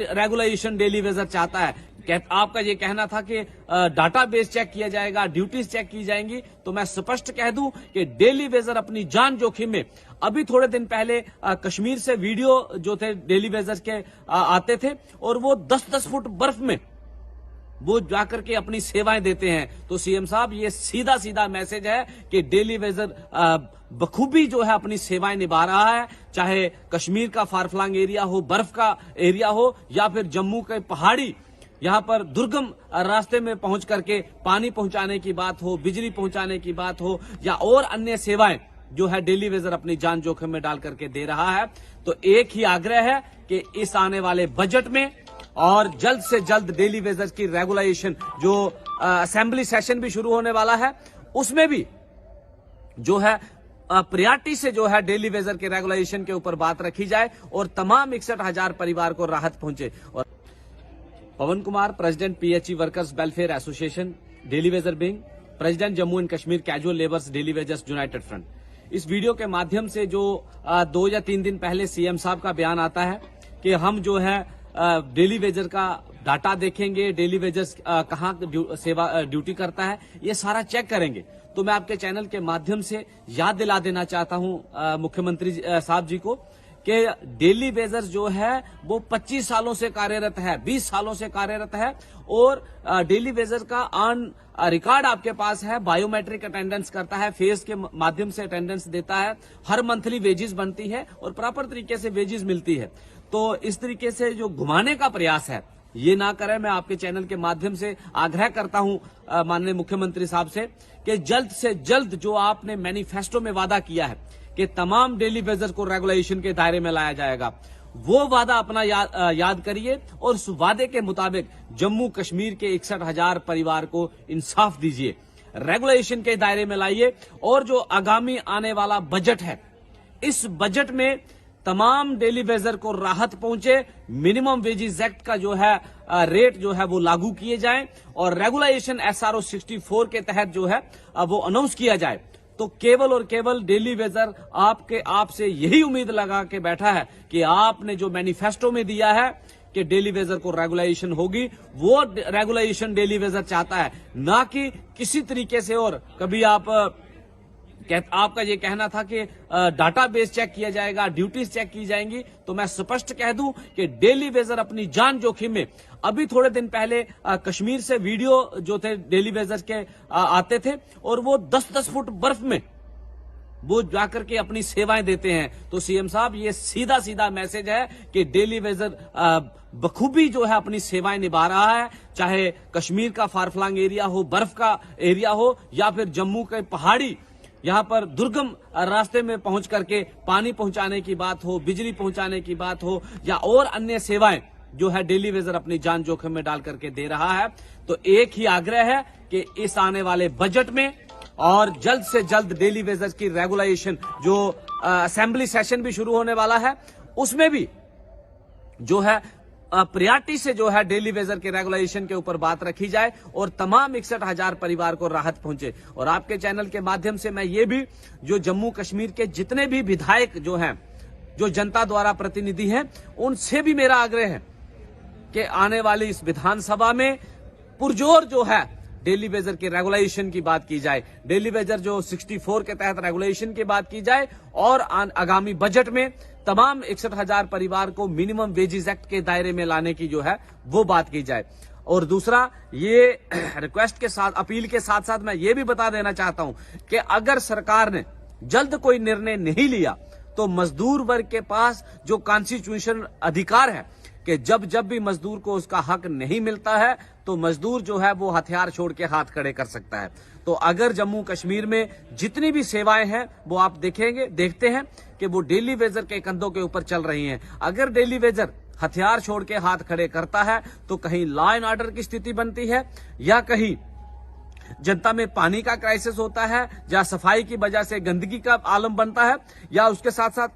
Regulation daily Vaser चाहता है। आपका ये कहना था कि डाटाबेस चेक किया जाएगा, ड्यूटीज चेक की जाएंगी, तो मैं स्पष्ट कह दूं कि डेली वेजर अपनी जान जोखिम में, अभी थोड़े दिन पहले कश्मीर से वीडियो जो थे डेली वेजर के आते थे और वो 10-10 फुट बर्फ में वो जाकर के अपनी सेवाएं देते हैं। तो सीएम साहब, ये सीधा सीधा मैसेज है कि डेली वेजर बखूबी जो है अपनी सेवाएं निभा रहा है, चाहे कश्मीर का फारफलंग एरिया हो, बर्फ का एरिया हो, या फिर जम्मू के पहाड़ी यहां पर दुर्गम रास्ते में पहुंच करके पानी पहुंचाने की बात हो, बिजली पहुंचाने की बात हो, या और अन्य सेवाएं जो है डेली वेजर अपनी जान जोखिम में डाल करके दे रहा है। तो एक ही आग्रह है कि इस आने वाले बजट में और जल्द से जल्द डेली वेजर की रेगुलेशन, जो असेंबली सेशन भी शुरू होने वाला है, उसमें भी जो है प्रायोरिटी से जो है डेली वेजर के रेगुलेशन के ऊपर बात रखी जाए और तमाम 61,000 परिवार को राहत पहुंचे। और Pawan Kumar, president PHE workers welfare association daily wager wing, president Jammu and Kashmir casual labours daily wagers united front. इस वीडियो के माध्यम से जो 2 या 3 दिन पहले सीएम साहब का बयान आता है कि हम जो है डेली वेजर का डाटा देखेंगे, डेली वेजर्स कहाँ सेवा ड्यूटी करता है, ये सारा चेक करेंगे। तो मैं आपके चैनल के माध्यम से याद दिला देना चाहता हूं मुख्यमंत्री साहब जी को कि डेली वेजर जो है वो 25 सालों से कार्यरत है, 20 सालों से कार्यरत है, और डेली वेजर का ऑन रिकॉर्ड आपके पास है, बायोमेट्रिक अटेंडेंस करता है, फेस के माध्यम से अटेंडेंस देता है, हर मंथली वेजेस बनती है और प्रॉपर तरीके से वेजेस मिलती है। तो इस तरीके से जो घुमाने का प्रयास है ये ना करें। मैं आपके चैनल के माध्यम से आग्रह करता हूं माननीय मुख्यमंत्री साहब से कि जल्द से जल्द जो आपने मैनिफेस्टो में वादा किया है कि तमाम डेली वेजर को रेगुलेशन के दायरे में लाया जाएगा, वो वादा अपना याद करिए और उस वादे के मुताबिक जम्मू कश्मीर के 61,000 परिवार को इंसाफ दीजिए, रेगुलेशन के दायरे में लाइए। और जो आगामी आने वाला बजट है, इस बजट में तमाम डेली वेजर को राहत पहुंचे, मिनिमम वेजेस एक्ट का जो है रेट जो है वो लागू किए जाए और रेगुलेशन SRO 64 के तहत जो है वो अनाउंस किया जाए। तो केवल और केवल डेली वेजर आपसे यही उम्मीद लगा के बैठा है कि आपने जो मैनिफेस्टो में दिया है कि डेली वेजर को रेगुलेशन होगी, वो रेगुलेशन डेली वेजर चाहता है, ना कि किसी तरीके से। और कभी आपका ये कहना था कि डाटाबेस चेक किया जाएगा, ड्यूटीज चेक की जाएंगी, तो मैं स्पष्ट कह दूं कि डेली वेजर अपनी जान जोखिम में, अभी थोड़े दिन पहले कश्मीर से वीडियो जो थे डेली वेजर के आते थे और वो 10-10 फुट बर्फ में वो जाकर के अपनी सेवाएं देते हैं। तो सीएम साहब, ये सीधा सीधा मैसेज है कि डेली वेजर बखूबी जो है अपनी सेवाएं निभा रहा है, चाहे कश्मीर का फारफलंग एरिया हो, बर्फ का एरिया हो, या फिर जम्मू के पहाड़ी यहां पर दुर्गम रास्ते में पहुंच करके पानी पहुंचाने की बात हो, बिजली पहुंचाने की बात हो, या और अन्य सेवाएं जो है डेली वेजर अपनी जान जोखिम में डाल करके दे रहा है। तो एक ही आग्रह है कि इस आने वाले बजट में और जल्द से जल्द डेली वेजर की रेगुलेशन, जो असेंबली सेशन भी शुरू होने वाला है, उसमें भी जो है प्रायोरिटी से जो है डेली वेजर के रेगुलेशन के ऊपर बात रखी जाए और तमाम 61,000 परिवार को राहत पहुंचे। और आपके चैनल के माध्यम से मैं ये भी, जो जम्मू कश्मीर के जितने भी विधायक जो हैं, जो जनता द्वारा प्रतिनिधि हैं, उनसे भी मेरा आग्रह है कि आने वाली इस विधानसभा में पुरजोर जो है डेली वेजर के रेगुलेशन की बात की जाए, डेली वेजर जो 64 के तहत रेगुलेशन की बात की जाए, और आगामी बजट में तमाम 61,000 परिवार को मिनिमम वेजेस एक्ट के दायरे में लाने की जो है वो बात की जाए। और दूसरा, ये रिक्वेस्ट के साथ, अपील के साथ साथ मैं ये भी बता देना चाहता हूं कि अगर सरकार ने जल्द कोई निर्णय नहीं लिया तो मजदूर वर्ग के पास जो कॉन्स्टिट्यूशन अधिकार है कि जब भी मजदूर को उसका हक नहीं मिलता है तो मजदूर जो है वो हथियार छोड़ के हाथ खड़े कर सकता है। तो अगर जम्मू कश्मीर में जितनी भी सेवाएं हैं वो आप देखते हैं कि वो डेली वेजर के कंधों के ऊपर चल रही हैं। अगर डेली वेजर हथियार छोड़ के हाथ खड़े करता है तो कहीं लॉ एंड ऑर्डर की स्थिति बनती है, या कहीं जनता में पानी का क्राइसिस होता है, या सफाई की वजह से गंदगी का आलम बनता है, या उसके साथ साथ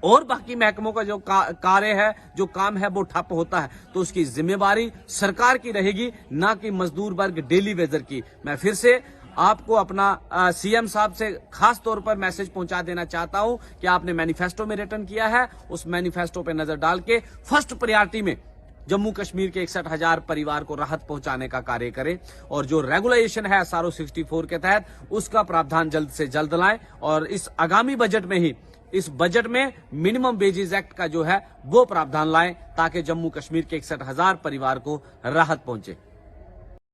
और बाकी महकमों का जो कार्य है, जो काम है, वो ठप होता है। तो उसकी जिम्मेवारी सरकार की रहेगी, ना कि मजदूर वर्ग डेली वेजर की। मैं फिर से आपको अपना सीएम साहब से खास तौर पर मैसेज पहुंचा देना चाहता हूं कि आपने मैनिफेस्टो में रिटर्न किया है, उस मैनिफेस्टो पे नजर डाल के फर्स्ट प्रायोरिटी में जम्मू कश्मीर के 61,000 परिवार को राहत पहुंचाने का कार्य करें और जो रेगुलेशन है SRO 64 के तहत उसका प्रावधान जल्द से जल्द लाएं और इस आगामी बजट में ही इस बजट में मिनिमम वेजेस एक्ट का जो है वो प्रावधान लाएं ताकि जम्मू कश्मीर के 61,000 परिवार को राहत पहुंचे।